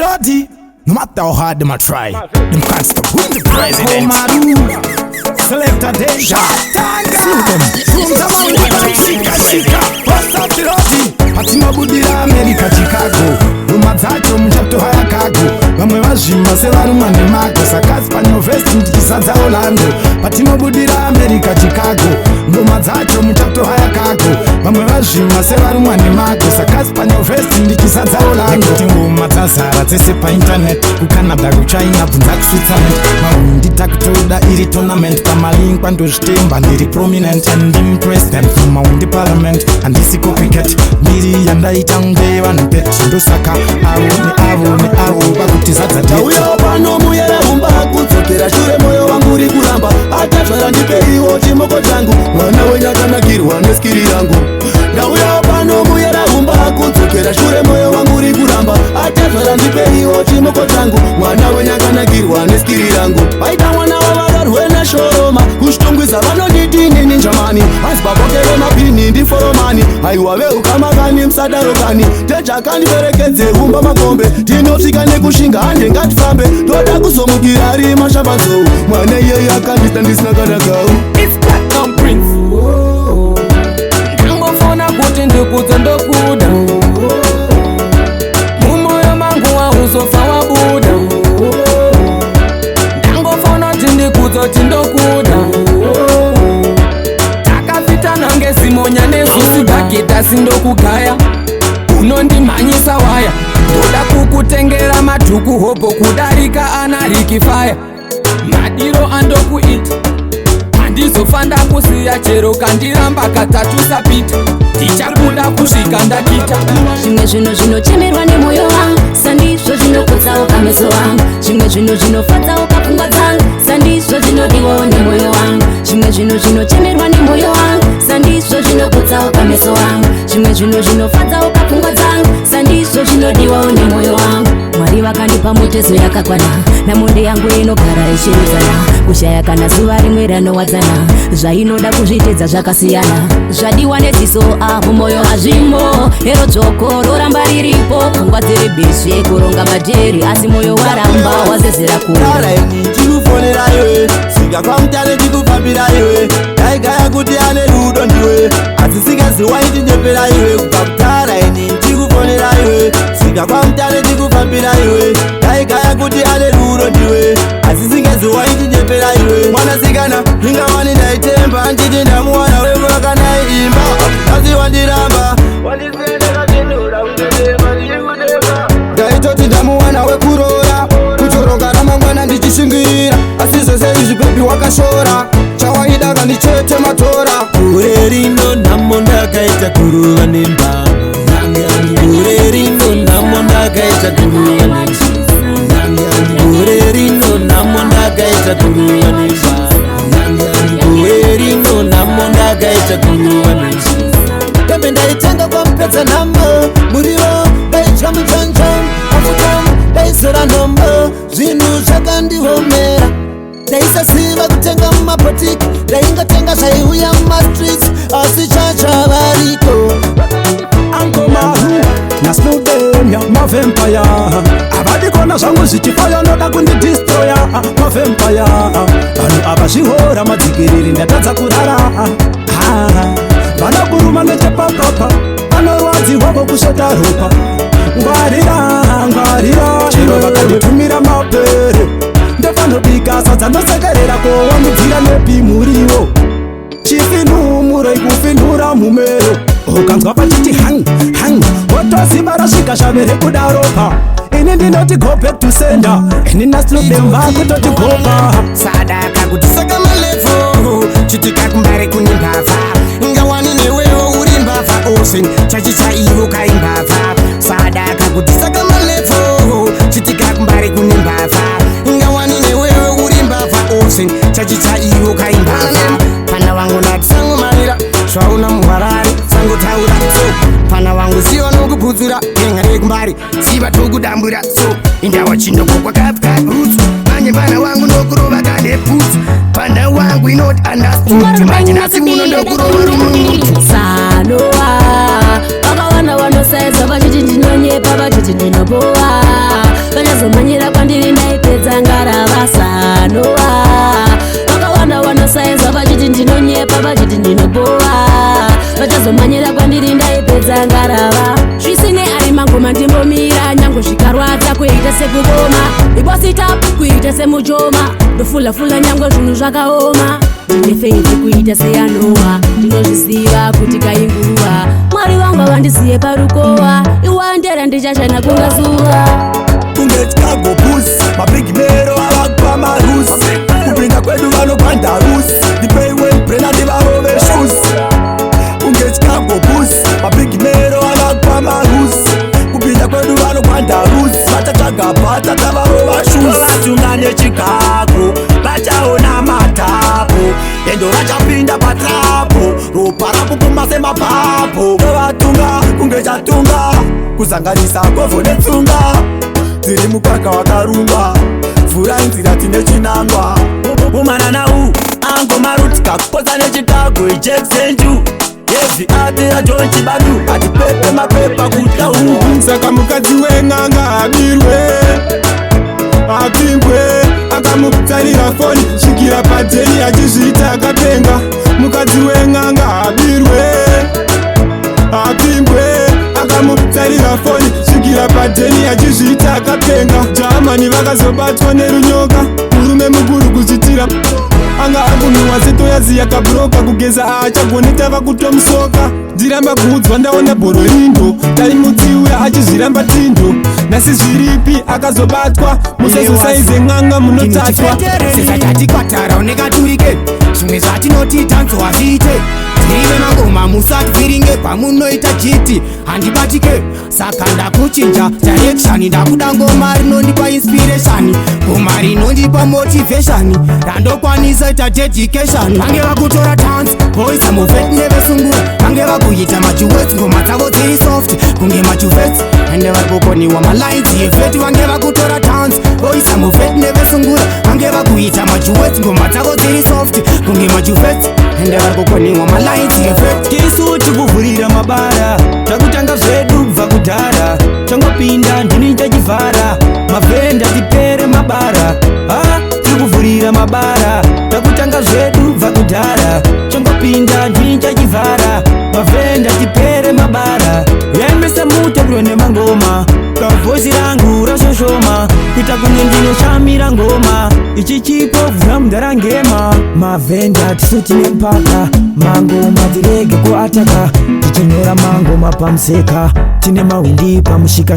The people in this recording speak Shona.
dirty. No matter how hard them a try, them can't stop win the president. Selector Deja, sing them. Shika, what's up dirty? Patima budira America Chicago. Rumazacho mchato haya kago. Wamwe wajima sewaru mane mago. Sakasi panyo vesti ndikisaza Orlando. Patima budira America Chicago. Rumazacho mchato haya kago. Wamwe wajima sewaru mane mago. Sakasi panyo vesti ndikisaza Orlando. Tingu matazara zese pa internet. Kukanada kuchina bunza kuswitzerland. Maundi takutoda iri tournament. Pamaling pando jitemba ndiri prominent. And in president from Maundi parliament. And this cricket. Miri yanda itangeva npet. Ndosaka avo bakutizadza tetu. Uyo pano muyera umba kudzokera shure moyo wangu uri kuramba. Atazvara ndipeiwo chimoko changu. Mwana wenyakanakirwa neskiri yangu. Ndauya pano muyera umba kudzokera shure moyo wangu uri kuramba. Atazvara ndipeiwo chimoko changu. Mwana wenyakanakirwa neskiri yangu. Paita mwana wavagarwe neshoroma. Kushitongwiza vanoditi nini njamani. Asi babokere mapini ndiforomani. Haiwave ukamakani msadarokani. Techa kandiperekedze umba makombe. Tinosvika nekushinga hande ngatifambe. Toda kuzomukira ari mashabanzou. Mwana iyeye akandita ndisina kanakau. It's Platinum Prince. Ndangofona kuti ndikudza ndokuda. Mumoyo mangu wauzofa wabuda. Ndangofona kuti ndikudza kuti ndokuda. Takafitana ngezimonya nezusi bageta sindokugaya. Unondimhanyisa waya. Ndoda kukutengera madhuku hobo kudarika anariki fire. Madiro andokuita. Handizofanda kusiya chero kandiramba katatu sapita. Ndichakuda kusvika ndakita. Zvimwe zvinhu zvinochemerwa nemoyo wangu. Sandizvo zvinokudzawo kameso wangu. Zvimwe zvinhu zvinofadzawo kapfungwa dzangu. Sandizvo zvinodiwawo nemoyo wangu. Zvimwe zvinhu zvinochemerwa nemoyo wangu. Sandizvo zvinokudzawo kameso wangu. Zvimwe zvinhu zvinofadzawo kapfungwa dzangu. Sandizvo zvinodiwawo nemoyo wangu. Mwari vakandipa mutezo yakakwana. Namonde yangu inogara ichiruzana. Kushaya kana zuva rimwe ranowadzana. Zvainoda kuzvitedza zvakasiyana. Zvadiwa nedziso apo moyo hazvimo. Hero dzoko roramba riripo. Pfungwa dziri beshe kuronga madheri. Asi moyo waramba wazezera kure. Karaini ndikufonera iwe. Svika kwamutane ndikufambira iwe. Daigaya kuti ane rudo ndiwe. Asi singaziwaiti nyepera iwe. Kubva kutaraini ndikufonera iwe. Svika kwamutane ndikufambira iwe. Daigaya kuti ane rudo ndiwe. Asi singaziwaiti nyepera iwe. Mwanasikana ndingawani ndaitemba. Nditi ndamuwana wewe wakanaiimba. Asi wandiramba. Ndaitoti ndamuwana wekurora. Kuchoroka ramangwana ndichishingirira. Asi zvose izvi bebi wakashora. Chawaida kandichete matora. Kure rino nhamo ndakaita kuruva nembamo. Kure rino nhamo ndakaita kuruva nembamo. Kure rino nhamo ndakaita kuruva nembamo. Kure rino nhamo ndakaita kuruva nembamo. Dembe ndaitenga kwamupedza nhamo. Muriwo ndaitya muchanjam. Afutam ndaisora nhombo. Zvinhu zvakandihomera. Ndaisasiva kutenga mumapotiki. Ndaingatenga zvaiuya mumastreets. Asi chachavariko Angomahu na Snowdemia mavampire. Avadikona zvangu zvichifaya noda kundidestroya mavampire. Vanhu avazvihora madzikiriri ndatadza kurara. Vanokuruma nechepapapa. Vanorwadziwa vokushota ropa. Ngwarira chero vakanditumira mapere. Ndofanobika sadza ndosekerera kowamudzira nepimuriwo. Chifinhumuro ikufinhura mumero. Ukanzwa pachiti hang wotoziva rasvika zvavere kudaropa. Ini ndinoti go back to sender. Ini naSnowdem vakutoti gopa. sadaka kuti saka malevo. Chitika kumbari kune mbavha. Ngawani newewo uri mbavha. Ocean chachichaivo kaimbavha. Sadaka kuti saka malevo. Chitika kumbari kune mbavha. Ngawani newewo uri mbavha. Ocean chachichaivo kaimbavha. Pana wangu natisangomarira. Zvauna muharare sangotaura so. Pana wangu ziva nokupudzura. Tenga rekumbari ziva tokudambura so. Indawa chinokokwa kapuka roots. Manye pana wangu nokurova kadeputsi. Pana wangu inot understood. Manye nasi uno nokurova rumutu. Sanoa. Vakawana vanosaedza vachiti ndinonyepa vachiti ndinoboa. kuzomanyira kwandiri ndaipedza ngarava zvisine ari mangoma ndimbomira nyango zvikarwadza kuita sekukoma ibositap kuita semujoma ndofulafula nyango zvinhu zvakaoma ndinefeizi kuita seyanowa ndinozviziva kuti kainguva mwari vangu vandiziye parukowa iwandera ndichachana kunga zuva kunge Chicago Bulls mabig mero avakupa marusi kupinda kwedu vanogwanda rusi dipei wenbrena ndivarove shoes kunge Chicago Bulls mabig mero avakupa marusi kupinda kwedu vanogwanda rusi vachatsvaga bhata tavarova shoes vatunga neChicago vachaona matapo endo vachapinda patrapo ropa rakupuma semapapo tovatunga kunge chatunga kuzanganisa govho netsunga dziri mukaka wakarumba vhura inzira tine chinangwa umananau angomarutika kuposa neChicago iJackson yezvi atira John Chibadu atipepe mapepa kuta saka mukadzi wen'anga abirwe apingwe akamutarira foni svikira padheni achizviita akapenga mukadzi wen'anga abirwe apingwe akamutarira foni svikira padheni achizviita akapenga jamani vakazobatwa nerunyoka murume mukuru kuchitira anga akunhuwa setoyazi yakabhuroka kugeza aachagoni tava kutomusoka ndiramba kuudzwa ndaona bhoro rindo taimutsiura achizviramba tindo nhasi zviripi akazobatwa musazosaize n'anga munotatwa sezatati kwatara unekaturike zvimwe zvatinoti tanzo hazviite tirive mangoma musatviringe pamunoita chiti handibatike saka ndakuchinja direction ndakuda ngoma rinondipa inspiration ngoma rinondipa motivation randokwanisa ita dedication vange vakutora dance boys amovet nevesungura vange vakuita majuwets ngoma dzavo dziri soft kunge majuwets ende vari kukoniwa malines yefeti vange vakutora dance boys amovet nevesungura vange vakuita majuwets ngoma dzavo dziri soft kunge majuwets ende vari kukoniwa malines yefeti tisu tikuvhurira mabara takutanga zvedu kubva kudhara tangopinda ndini tachivhara mavhenda tipere mabara tikuvhurira mabara takutanga zvedu kubva kudhara tangopinda ndini tachivhara mavhenda tipere mabara yembesa mutaburo nemangoma kavhozi rangu rashoshoma kuita kunge ndinoshamira ngoma ichi chipo vhura mundarangema mavhenda tisu tine mpaka mangoma tirege kuataka tichinyora mangoma pamuseka tine mahwindi pamushika